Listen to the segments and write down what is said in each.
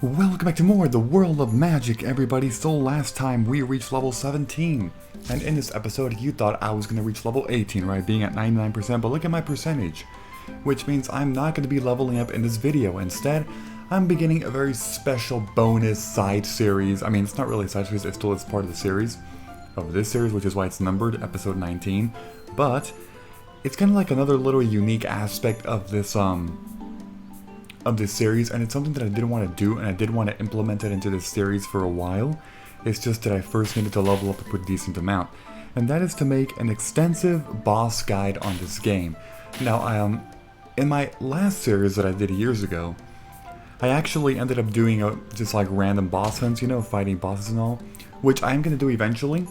Welcome back to more The World of Magic, everybody. So last time we reached level 17. And in this episode, you thought I was going to reach level 18, right? Being at 99%, but look at my percentage. Which means I'm not going to be leveling up in this video. Instead, I'm beginning a very special bonus side series. I mean, it's not really a side series, it still is part of the series. Of this series, which is why it's numbered, episode 19. But it's kind of like another little unique aspect of this, series, and it's something that I didn't want to do, and I did want to implement it into this series for a while. It's just that I first needed to level up a pretty decent amount, and that is to make an extensive boss guide on this game. Now, in my last series that I did years ago, I actually ended up doing just like random boss hunts, you know, fighting bosses and all, which I'm going to do eventually.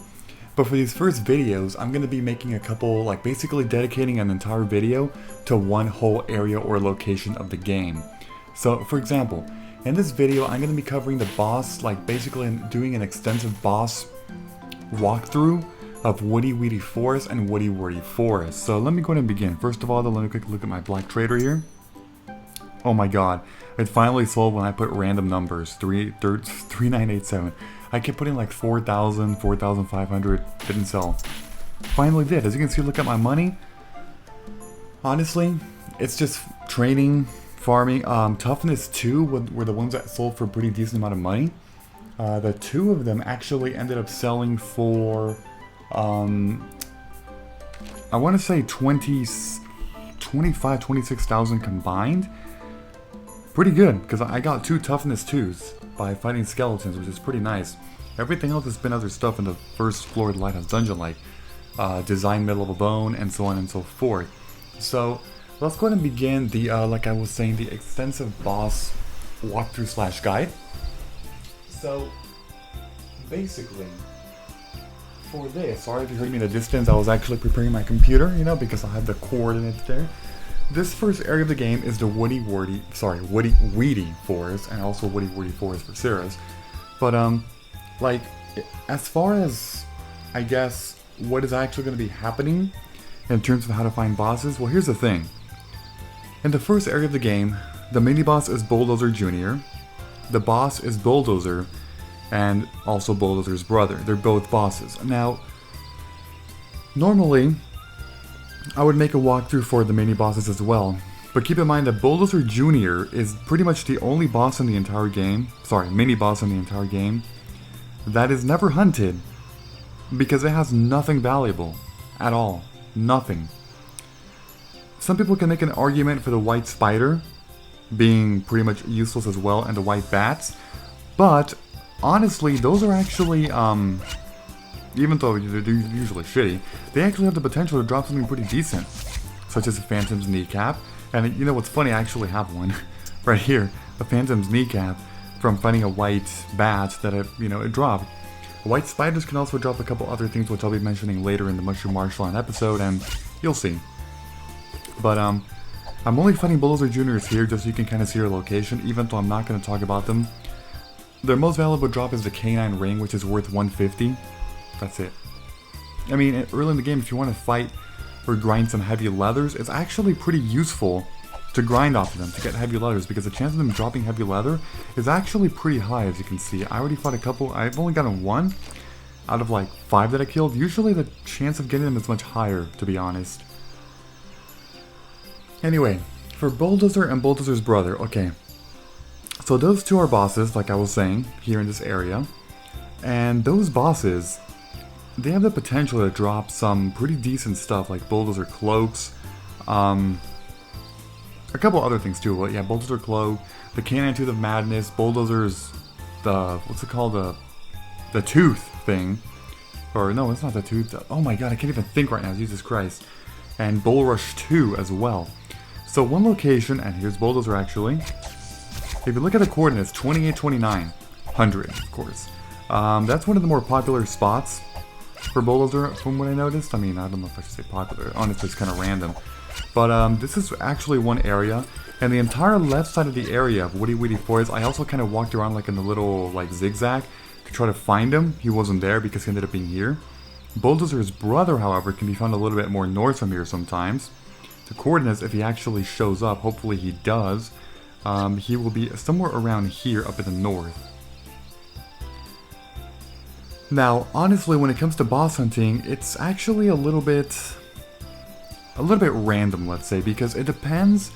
But for these first videos, I'm going to be making a couple, like basically dedicating an entire video to one whole area or location of the game. So, for example, in this video, I'm going to be covering the boss, like basically doing an extensive boss walkthrough of Woody-Weedy Forest and Woody-Wordy Forest. So let me go ahead and begin. First of all, though, let me quickly look at my black trader here. Oh my god, it finally sold when I put random numbers, 3987. I kept putting like 4,000, 4,500, didn't sell. Finally did. As you can see, look at my money. Honestly, it's just training, farming. Toughness 2 were the ones that sold for a pretty decent amount of money. The two of them actually ended up selling for, I want to say 25, 26,000 combined. Pretty good, because I got 2 toughness 2s by fighting skeletons, which is pretty nice. Everything else has been other stuff in the first floor of the Lighthouse Dungeon, like design mid-level bone, and so on and so forth. So let's go ahead and begin the, like I was saying, the extensive boss walkthrough slash guide. So, basically, for this, sorry if you heard me in the distance, I was actually preparing my computer, you know, because I have the coordinates there. This first area of the game is the Woody-Weedy Forest, and also Woody-Wordy Forest for Cirrus. But, like, as far as, I guess, what is actually going to be happening in terms of how to find bosses, well, here's the thing. In the first area of the game, the mini-boss is Bulldozer Jr., the boss is Bulldozer, and also Bulldozer's brother. They're both bosses. Now, normally, I would make a walkthrough for the mini-bosses as well, but keep in mind that Bulldozer Jr. is pretty much the only boss in the entire game, mini-boss in the entire game, that is never hunted, because it has nothing valuable, at all. Nothing. Some people can make an argument for the white spider being pretty much useless as well, and the white bats, but honestly, those are actually, even though they're usually shitty, they actually have the potential to drop something pretty decent, such as a Phantom's Kneecap. And you know what's funny, I actually have one right here, a Phantom's Kneecap from fighting a white bat that it dropped. White spiders can also drop a couple other things, which I'll be mentioning later in the Mushroom Marshland episode, and you'll see. But I'm only fighting Bulldozer Juniors here just so you can kind of see their location, even though I'm not going to talk about them. Their most valuable drop is the Canine Ring, which is worth 150. That's it. I mean, early in the game, if you want to fight or grind some heavy leathers, it's actually pretty useful to grind off of them to get heavy leathers, because the chance of them dropping heavy leather is actually pretty high, as you can see. I already fought a couple. I've only gotten 1 out of like 5 that I killed. Usually the chance of getting them is much higher, to be honest. Anyway, for Bulldozer and Bulldozer's brother, okay. So those two are bosses, like I was saying, here in this area. And those bosses, they have the potential to drop some pretty decent stuff, like Bulldozer Cloaks, a couple other things too. But yeah, Bulldozer Cloak, the Canine Tooth of Madness, Bulldozer's, what's it called, the Tooth thing. Or no, it's not the Tooth. Oh my god, I can't even think right now, Jesus Christ. And Bull Rush 2 as well. So one location, and here's Bulldozer actually. If you look at the coordinates, 2829, 100, of course. That's one of the more popular spots for Bulldozer, from what I noticed. I mean, I don't know if I should say popular. Honestly, it's kind of random. But this is actually one area, and the entire left side of the area of Woody-Weedy Forest, I also kind of walked around like in the little like zigzag to try to find him. He wasn't there because he ended up being here. Bulldozer's brother, however, can be found a little bit more north from here sometimes. The coordinates, if he actually shows up, hopefully he does, He will be somewhere around here up in the north. Now, honestly, when it comes to boss hunting, it's actually a little bit random, let's say, because it depends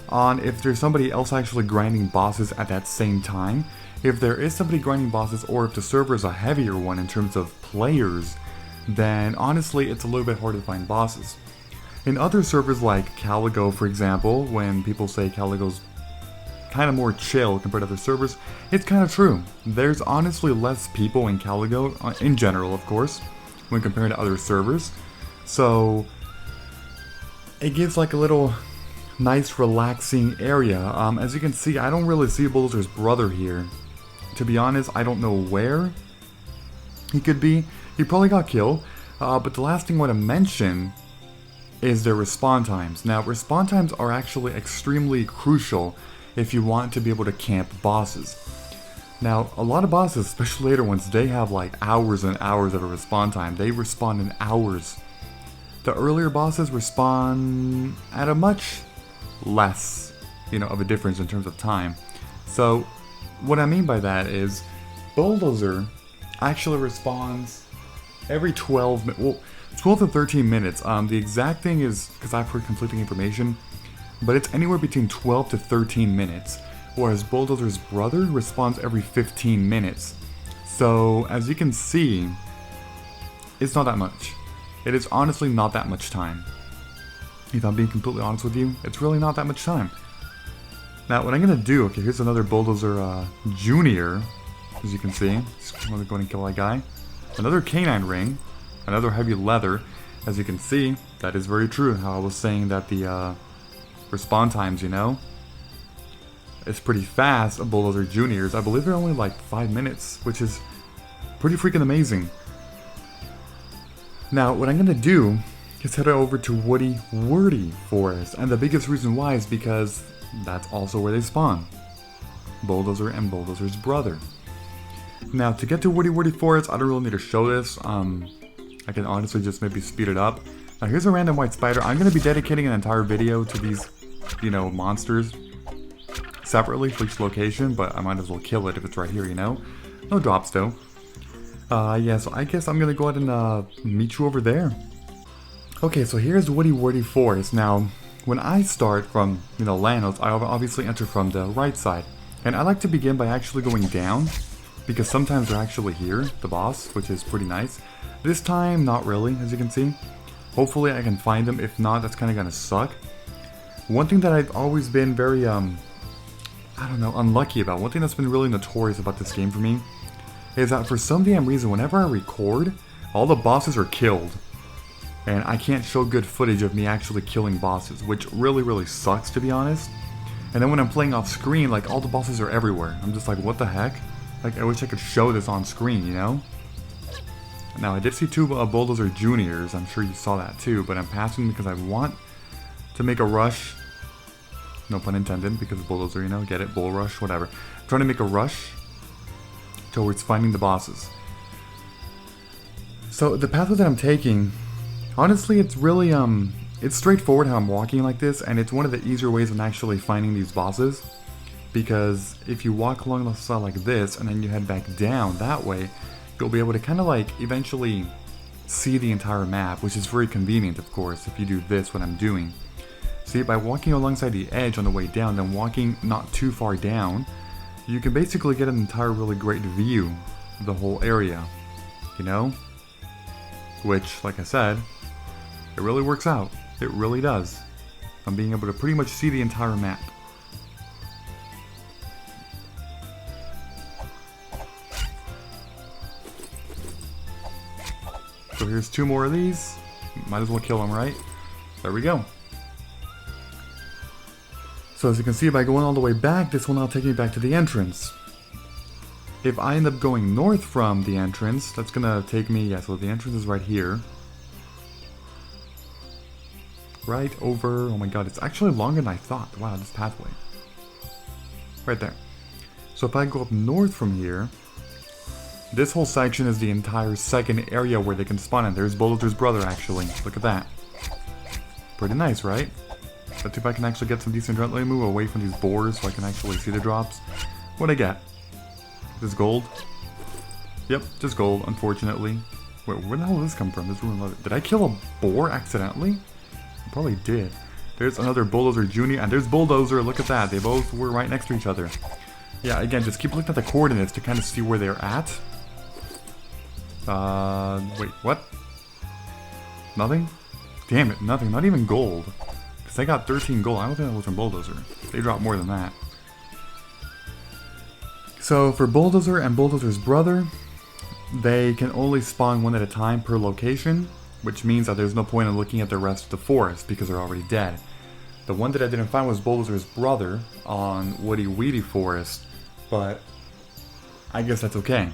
on if there's somebody else actually grinding bosses at that same time. If there is somebody grinding bosses, or if the server is a heavier one in terms of players, then honestly it's a little bit hard to find bosses. In other servers like Caligo, for example, when people say Caligo's kind of more chill compared to other servers, it's kind of true. There's honestly less people in Caligo, in general of course, when compared to other servers. So it gives like a little nice relaxing area. As you can see, I don't really see Bulldozer's brother here. To be honest, I don't know where he could be. He probably got killed. But the last thing I want to mention is their respawn times. Now, respawn times are actually extremely crucial if you want to be able to camp bosses. Now, a lot of bosses, especially later ones, they have like hours and hours of a respawn time. They respawn in hours. The earlier bosses respawn at a much less, of a difference in terms of time. So, what I mean by that is, Bulldozer actually respawns every 12 to 13 minutes. The exact thing is, because I've heard conflicting information, but it's anywhere between 12 to 13 minutes, whereas Bulldozer's brother respawns every 15 minutes. So, as you can see, it's not that much. It is honestly not that much time. If I'm being completely honest with you, it's really not that much time. Now, what I'm gonna do, okay, here's another Bulldozer Junior, as you can see. Just I'm gonna go ahead and kill that guy. Another canine ring, another heavy leather. As you can see, that is very true. How I was saying that the respawn times, it's pretty fast of Bulldozer Juniors. I believe they're only like 5 minutes, which is pretty freaking amazing. Now, what I'm gonna do is head over to Woody-Wordy Forest, and the biggest reason why is because that's also where they spawn. Bulldozer and Bulldozer's brother. Now, to get to Woody-Wordy Forest, I don't really need to show this. I can honestly just maybe speed it up. Now, here's a random white spider. I'm gonna be dedicating an entire video to these, monsters separately for each location, but I might as well kill it if it's right here, No drops though. Yeah, so I guess I'm gonna go ahead and meet you over there. Okay, so here's Woody-Wordy Forest. Now, when I start from, Lanos, I obviously enter from the right side. And I like to begin by actually going down, because sometimes they're actually here, the boss, which is pretty nice. This time, not really, as you can see. Hopefully I can find them. If not, that's kind of gonna suck. One thing that I've always been very, unlucky about, one thing that's been really notorious about this game for me, is that for some damn reason, whenever I record, all the bosses are killed. And I can't show good footage of me actually killing bosses, which really, really sucks, to be honest. And then when I'm playing off screen, like, all the bosses are everywhere. I'm just like, what the heck? Like, I wish I could show this on screen, Now, I did see two Bulldozer Juniors. I'm sure you saw that too, but I'm passing because I want to make a rush. No pun intended, because Bulldozer, get it? Bull rush, whatever. I'm trying to make a rush towards finding the bosses. So, the pathway that I'm taking, honestly, it's really, it's straightforward how I'm walking like this, and it's one of the easier ways of actually finding these bosses. Because if you walk along the side like this, and then you head back down that way, you'll be able to kind of like eventually see the entire map, which is very convenient, of course, if you do this, what I'm doing. See, by walking alongside the edge on the way down, then walking not too far down, you can basically get an entire really great view of the whole area, Which, like I said, it really works out. It really does. I'm being able to pretty much see the entire map. So here's two more of these. Might as well kill them, right? There we go. So as you can see, by going all the way back, this will now take me back to the entrance. If I end up going north from the entrance, that's gonna take me, so the entrance is right here. Right over, oh my god, it's actually longer than I thought. Wow, this pathway. Right there. So if I go up north from here, this whole section is the entire second area where they can spawn in. There's Bulldozer's brother, actually. Look at that. Pretty nice, right? Let's see if I can actually get some decent drops. Let me move away from these boars so I can actually see the drops. What'd I get? This gold? Yep, just gold, unfortunately. Wait, where the hell did this come from? This ruined leather. Did I kill a boar accidentally? I probably did. There's another Bulldozer Jr. and there's Bulldozer. Look at that. They both were right next to each other. Yeah, again, just keep looking at the coordinates to kind of see where they're at. Wait, what? Nothing? Damn it, nothing. Not even gold. Because they got 13 gold. I don't think that was from Bulldozer. They dropped more than that. So, for Bulldozer and Bulldozer's brother, they can only spawn one at a time per location, which means that there's no point in looking at the rest of the forest because they're already dead. The one that I didn't find was Bulldozer's brother on Woody-Weedy forest, but I guess that's okay.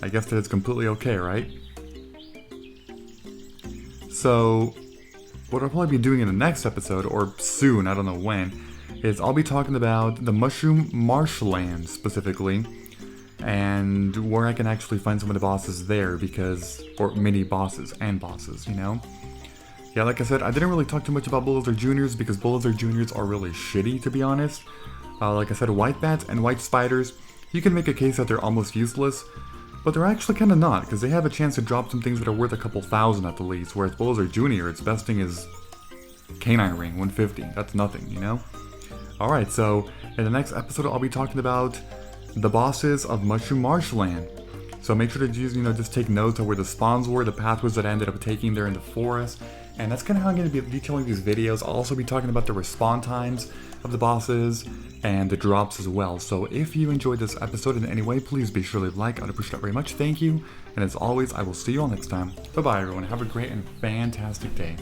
I guess that it's completely okay, right? So, what I'll probably be doing in the next episode, or soon, I don't know when, is I'll be talking about the Mushroom Marshland specifically, and where I can actually find some of the bosses there, because, or mini bosses and bosses, you know? Yeah, like I said, I didn't really talk too much about Bulldozer Juniors because Bulldozer Juniors are really shitty, to be honest. Like I said, white bats and white spiders, you can make a case that they're almost useless, but they're actually kind of not, because they have a chance to drop some things that are worth a couple thousand at the least, whereas Bulldozer Junior, its best thing is Canine Ring, 150. That's nothing, you know? Alright, so in the next episode I'll be talking about the bosses of Mushroom Marshland. So make sure to just take notes of where the spawns were, the pathways that I ended up taking there in the forest. And that's kind of how I'm going to be detailing these videos. I'll also be talking about the respawn times of the bosses and the drops as well. So if you enjoyed this episode in any way, please be sure to like. I'd appreciate that very much. Thank you. And as always, I will see you all next time. Bye-bye, everyone. Have a great and fantastic day.